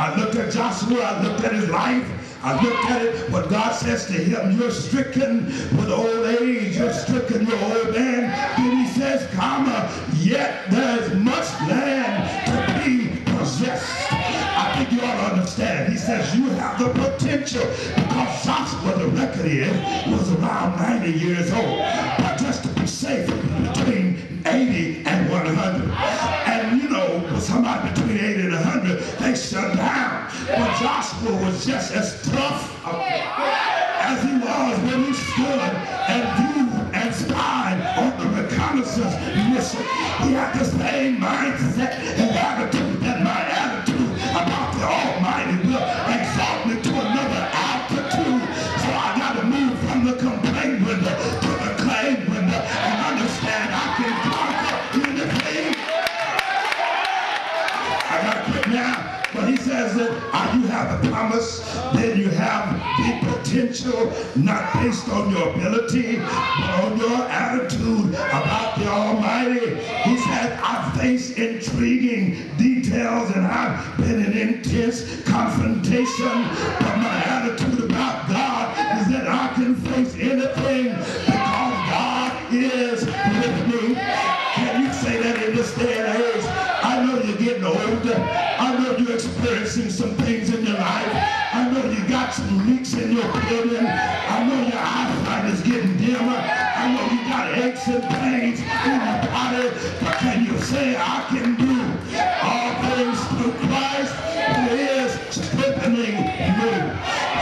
I looked at Joshua, I looked at his life, I looked at it, what God says to him, you're stricken with old age, you're stricken, you're old man. Then he says, comma, yet there's much land to be possessed. I think you ought to understand. He says you have the potential, because Joshua, the record is, was around 90 years old. But just to be safe, between 80 and 100. And you know, with somebody between 80 and 100, they shut down. But Joshua was just as tough as he was when he stood and viewed and spied on the reconnaissance mission. He had the same mindset and attitude that my attitude about the Almighty will exalt me to another altitude. So I got to move from the complaint window to the claim window and understand I can conquer anything. I got to quit now. But he says that you have the promise, then you have the potential, not based on your ability, but on your attitude about the Almighty. He said, I've faced intriguing details and I've been in intense confrontation, but my attitude about God is that I can face anything because God is with me. Can you say that in this day and age? I know you're getting older. I know you're experiencing some things in your life. I know you got some leaks in your building. I know your eyesight is getting dimmer. I know you got aches and pains in your body. But can you say, I can do all things through Christ who is strengthening you?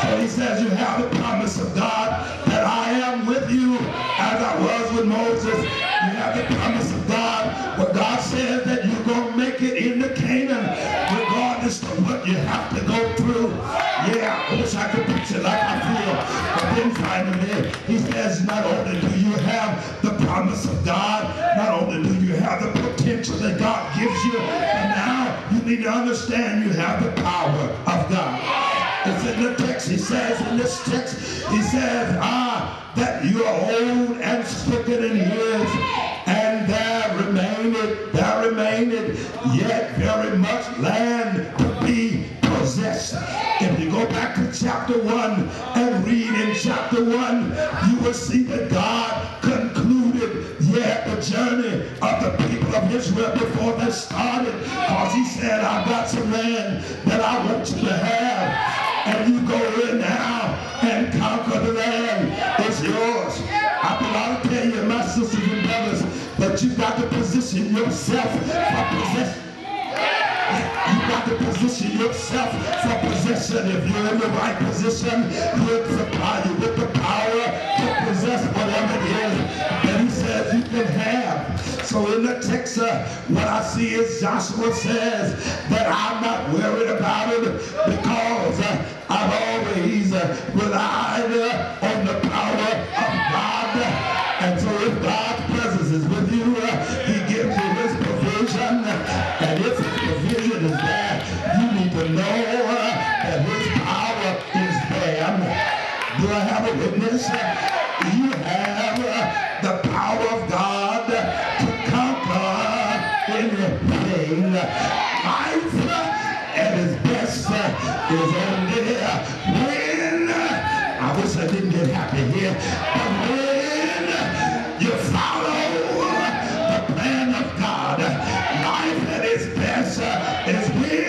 So he says you have the promise of God that I am with you as I was with Moses. You have the promise of God where God says that you're going to make it into Canaan regardless of what you have to go through. Yeah, I wish I could preach it like I feel. But then finally, he says not only do you have the promise of God, not only do you have the potential that God gives you, but now you need to understand you have the power of God. It's in the text. He says in this text, he says, that you are old and stricken in years, and there remaineth yet very much land to be possessed. If you go back to chapter 1 and read in chapter 1, you will see that God concluded the journey of the people of Israel before they started, because he said, I've got some land that I want you to have. And you go in now and conquer the land. It's yours. I tell you, my sisters and brothers, that you've got to position yourself for possession. You've got to position yourself for possession. If you're in the right position, he'll supply you with the power to possess whatever it is that he says you can have. So in the text, what I see is Joshua says that I'm not worried about it because I've always relied on the power of God. And so if God's presence is with you, he gives you his provision. And if his provision is there, you need to know that his power is there. Do I have a witness? You have the power of God to conquer anything. Life at its best is only when, I wish I didn't get happy here, but when you follow the plan of God. Life at its best is when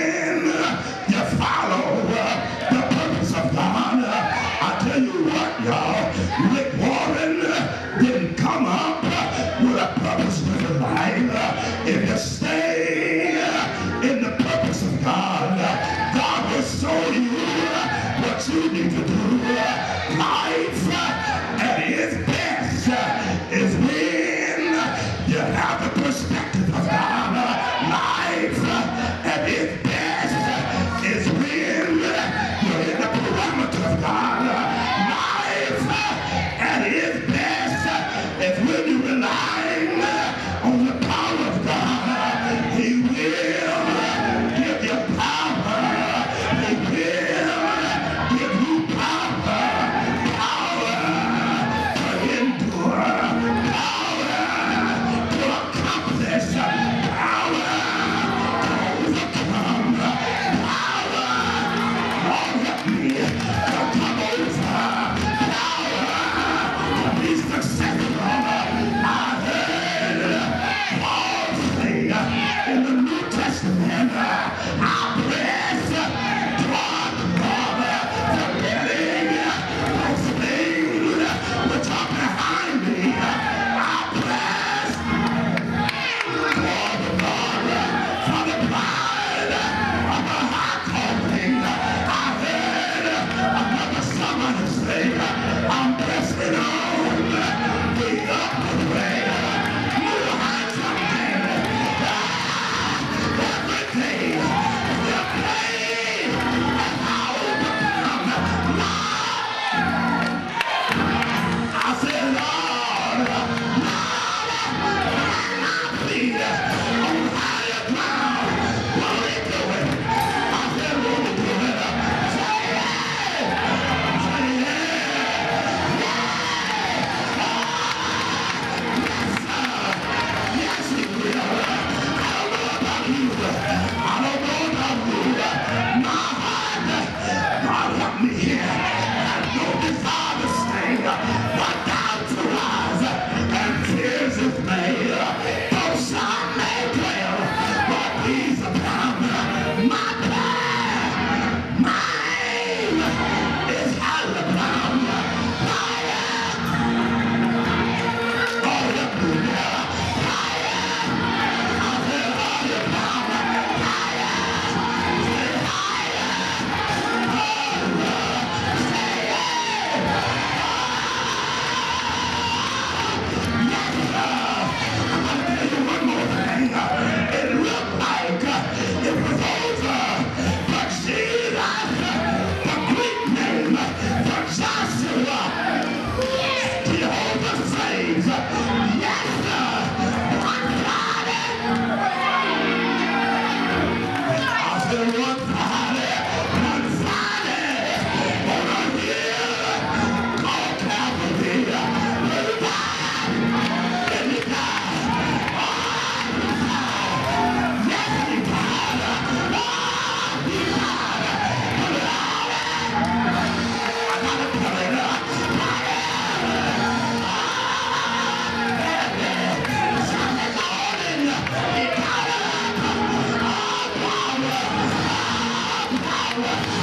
I press toward the Father, forgetting those things which are behind me. I press toward the Father for the pride of a high calling. I heard another someone say, I'm pressing on the upward way. Power.